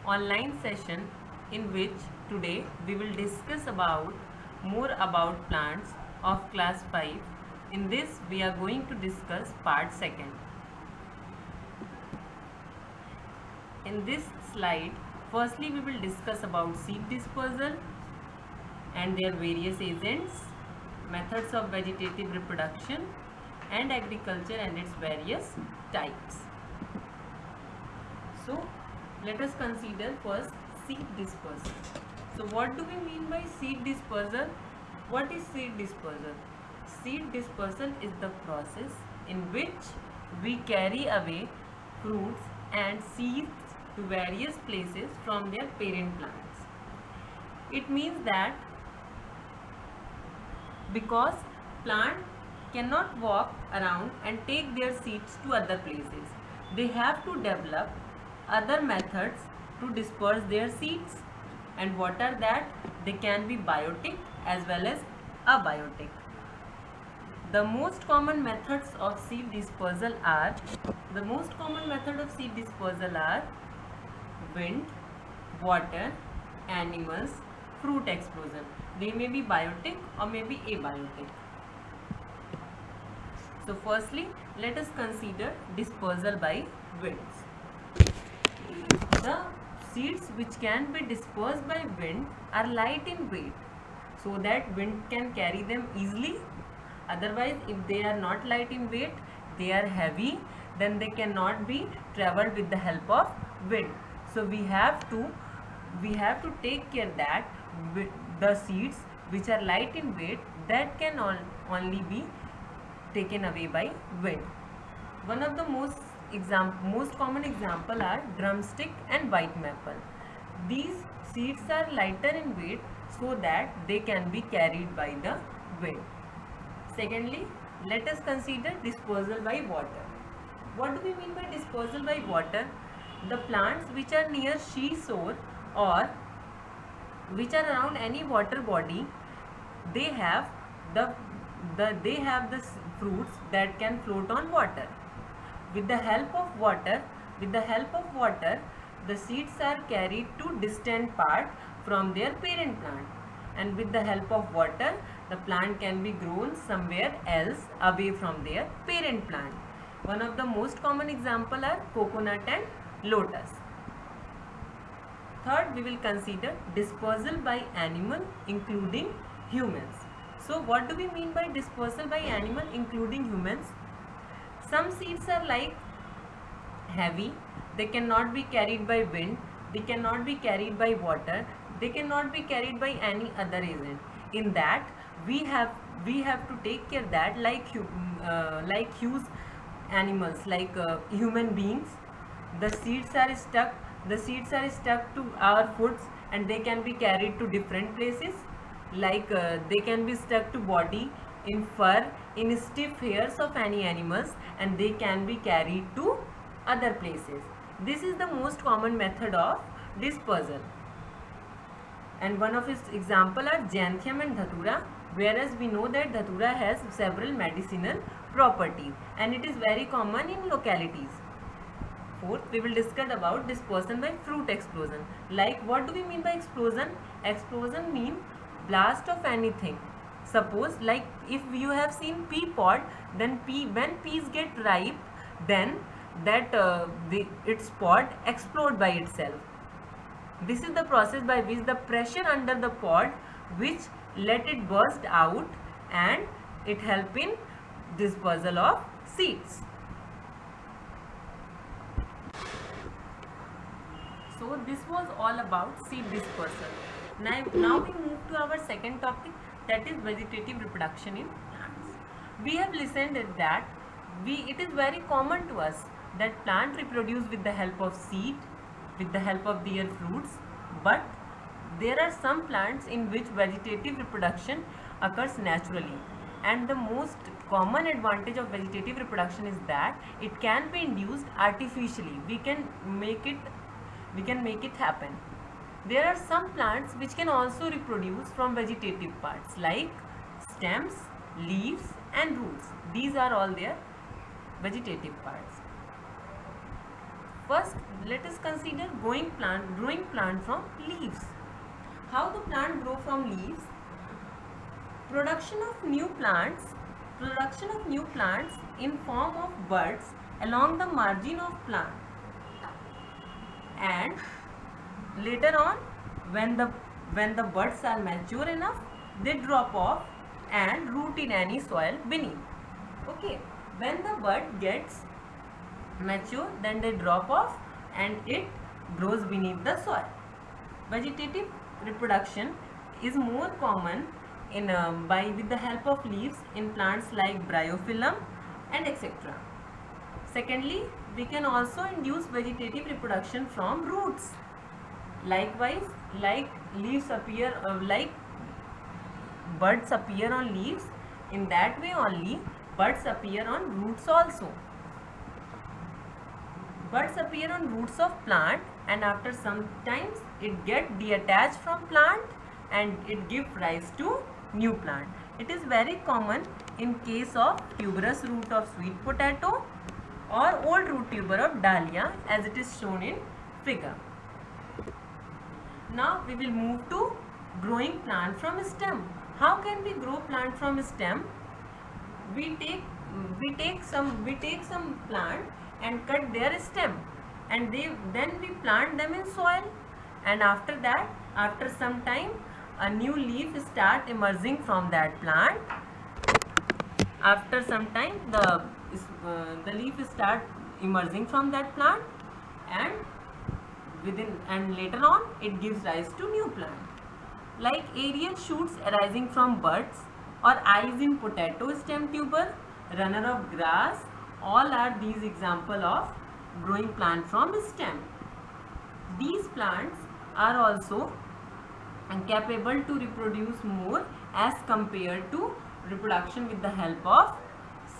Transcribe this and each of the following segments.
online session in which today we will discuss about more about plants of class 5. In this we are going to discuss part second. In this slide, firstly we will discuss about seed dispersal and their various agents, methods of vegetative reproduction and agriculture and its various types. So let us consider first seed dispersal. So what do we mean by seed dispersal? What is seed dispersal? Seed dispersal is the process in which we carry away fruits and seeds to various places from their parent plants. It means that because plant cannot walk around and take their seeds to other places, they have to develop other methods to disperse their seeds. And what are that? They can be biotic as well as abiotic. The most common methods of seed dispersal are wind, water, animals, fruit explosion. They may be biotic or may be abiotic. So firstly, let us consider dispersal by winds. The seeds which can be dispersed by wind are light in weight, so that wind can carry them easily. Otherwise, if they are not light in weight, they are heavy, then they cannot be traveled with the help of wind. So we have to take care that the seeds which are light in weight, that can only be taken away by wind. One of the most common example are drumstick and white maple. These seeds are lighter in weight, so that they can be carried by the wind. Secondly, let us consider dispersal by water. What do we mean by dispersal by water? The plants which are near seashore or which are around any water body, they have the fruits that can float on water. With the help of water, the seeds are carried to distant part from their parent plant, and with the help of water, the plant can be grown somewhere else away from their parent plant. One of the most common example are coconut and lotus. Third, we will consider dispersal by animal including humans. So what do we mean by dispersal by animal including humans? Some seeds are like heavy, they cannot be carried by wind, they cannot be carried by water, they cannot be carried by any other agent. In that, we have to take care that like huge animals, like human beings, the seeds are stuck to our foots and they can be carried to different places. Like they can be stuck to body, in fur, in stiff hairs of any animals, and they can be carried to other places. This is the most common method of dispersal. And one of its example are Xanthium and Dhatura, whereas we know that Dhatura has several medicinal properties and it is very common in localities. Fourth, we will discuss about dispersal by fruit explosion. Like, what do we mean by explosion? Explosion means blast of anything. Suppose, like if you have seen pea pod, then when peas get ripe, then that its pod explode by itself. This is the process by which the pressure under the pod which let it burst out, and it help in dispersal of seeds. So this was all about seed dispersal. Now we move to our second topic, that is vegetative reproduction in plants. We have listened at that it is very common to us that plant reproduce with the help of seed, with the help of their fruits, but there are some plants in which vegetative reproduction occurs naturally, and the most common advantage of vegetative reproduction is that it can be induced artificially. We can make it happen. There are some plants which can also reproduce from vegetative parts like stems, leaves and roots. These are all their vegetative parts. First, let us consider growing plant from leaves. How the plant grow from leaves? Production of new plants in form of buds along the margin of plant, and later on when the buds are mature enough, they drop off and root in any soil beneath. Okay, when the bud gets mature, then they drop off and it grows beneath the soil. Vegetative reproduction is more common with the help of leaves in plants like bryophyllum and etc. Secondly, we can also induce vegetative reproduction from roots. Likewise, like buds appear on leaves, in that way only buds appear on roots also. Buds appear on roots of plant, and after some times it get detached from plant and it gives rise to new plant. It is very common in case of tuberous root of sweet potato or old root tuber of dahlia, as it is shown in figure. Now we will move to growing plant from stem. How can we grow plant from stem? We take some plant and cut their stem, and then we plant them in soil, and after that, after some time, a new leaf start emerging from that plant. After some time, the leaf start emerging from that plant, and later on it gives rise to new plant. Like aerial shoots arising from buds or eyes in potato stem tuber, runner of grass, all are these example of growing plant from stem. These plants are also capable to reproduce more as compared to reproduction with the help of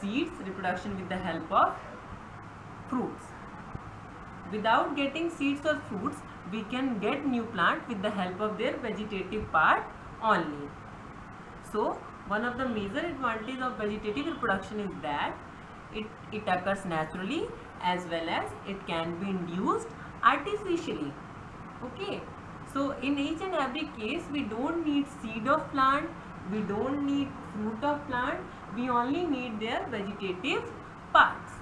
seeds, reproduction with the help of fruits. Without getting seeds or fruits, we can get new plant with the help of their vegetative part only. So, one of the major advantages of vegetative reproduction is that it occurs naturally, as well as it can be induced artificially. Okay, so in each and every case, we don't need seed of plant, we don't need fruit of plant, we only need their vegetative parts.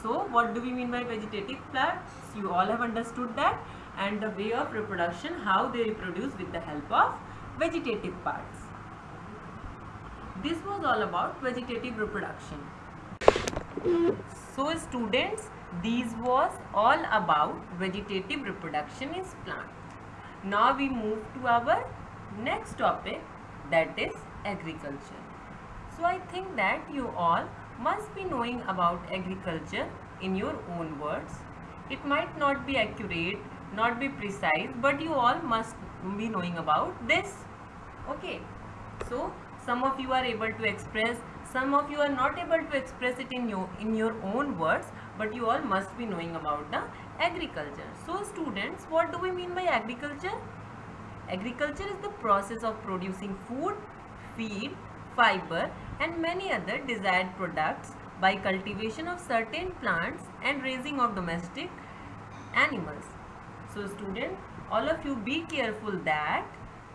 So what do we mean by vegetative plants? You all have understood that, and the way of reproduction, how they reproduce with the help of vegetative parts. This was all about vegetative reproduction. So students, this was all about vegetative reproduction in plant. Now we move to our next topic, that is agriculture. So I think that you all must be knowing about agriculture in your own words. It might not be accurate, not be precise, but you all must be knowing about this. Okay, so some of you are able to express, some of you are not able to express it in your own words, but you all must be knowing about the agriculture. So students, what do we mean by agriculture? Agriculture is the process of producing food, feed, fiber and many other desired products by cultivation of certain plants and raising of domestic animals. So students, all of you be careful that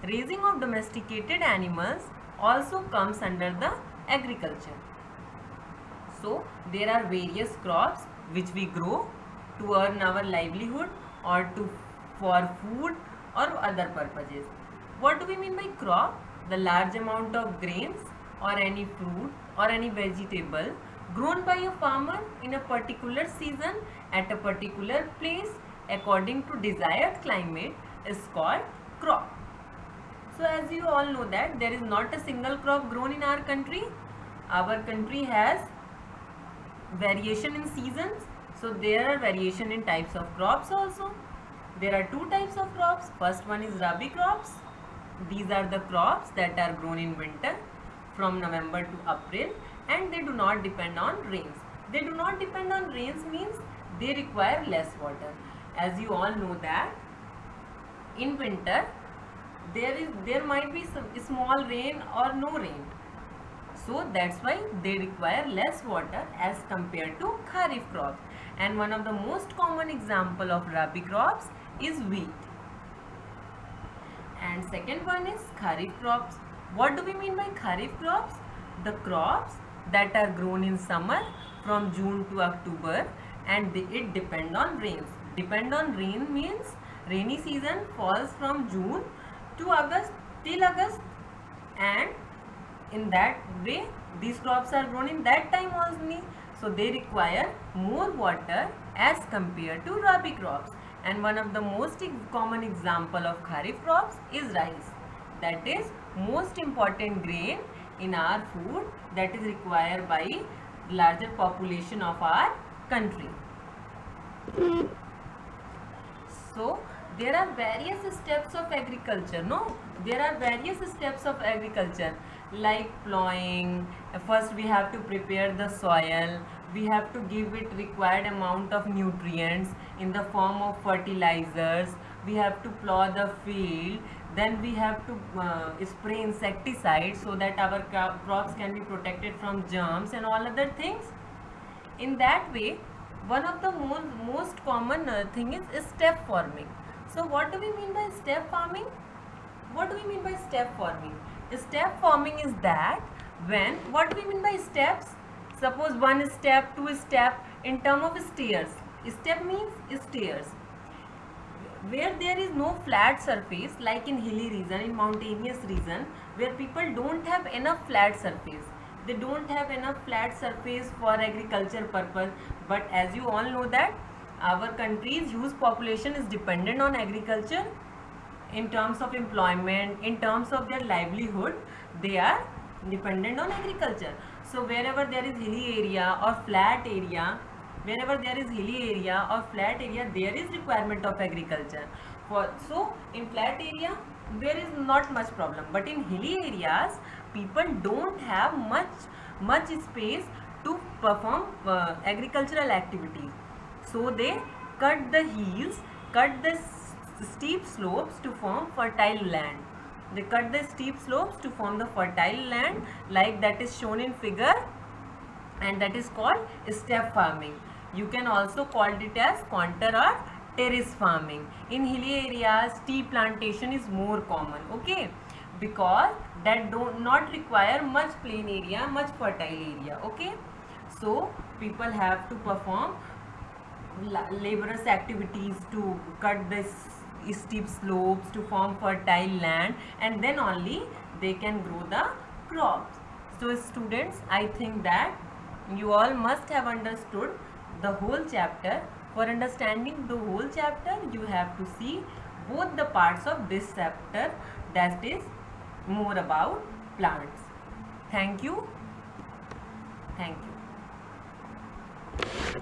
raising of domesticated animals also comes under the agriculture. So there are various crops which we grow to earn our livelihood or for food or other purposes. What do we mean by crop? The large amount of grains or any fruit or any vegetable grown by a farmer in a particular season at a particular place according to desired climate is called crop. So as you all know that there is not a single crop grown in our country. Our country has variation in seasons. So there are variation in types of crops also. There are two types of crops. First one is Rabi crops. These are the crops that are grown in winter from November to April, and they do not depend on rains. They do not depend on rains means they require less water. As you all know that in winter there might be some small rain or no rain. So that's why they require less water as compared to kharif crops. And one of the most common example of rabi crops is wheat. And second one is kharif crops. What do we mean by kharif crops? The crops that are grown in summer from June to October, and it depend on rains. Depend on rain means rainy season falls from June to August till August, and in that way these crops are grown in that time only. So they require more water as compared to rabi crops. And one of the most common example of kharif crops is rice. That is most important grain in our food, that is required by larger population of our country. So there are various steps of agriculture. There are various steps of agriculture like plowing. First we have to prepare the soil. We have to give it required amount of nutrients in the form of fertilizers. We have to plow the field. Then we have to spray insecticides so that our crops can be protected from germs and all other things. In that way, one of the most common thing is step farming. So what do we mean by step farming? What do we mean by step farming? Step farming is that when, what do we mean by steps? Suppose one step, two step, in term of stairs. Step means stairs. Where there is no flat surface, like in hilly region, in mountainous region, where people don't have enough flat surface. They don't have enough flat surface for agriculture purpose. But as you all know that our country's huge population is dependent on agriculture. In terms of employment, in terms of their livelihood, they are dependent on agriculture. So wherever there is hilly area or flat area, there is requirement of agriculture. So in flat area there is not much problem, but in hilly areas people don't have much space to perform agricultural activities. So they cut the hills, cut the steep slopes to form fertile land. They cut the steep slopes to form the fertile land, like that is shown in figure, and that is called step farming. You can also call it as contour or terrace farming. In hilly areas, tea plantation is more common, okay, because that do not require much plain area, much fertile area, okay. So people have to perform laborious activities to cut the steep slopes to form fertile land, and then only they can grow the crops. So students, I think that you all must have understood the whole chapter. For understanding the whole chapter, you have to see both the parts of this chapter, that is more about plants. Thank you. Thank you.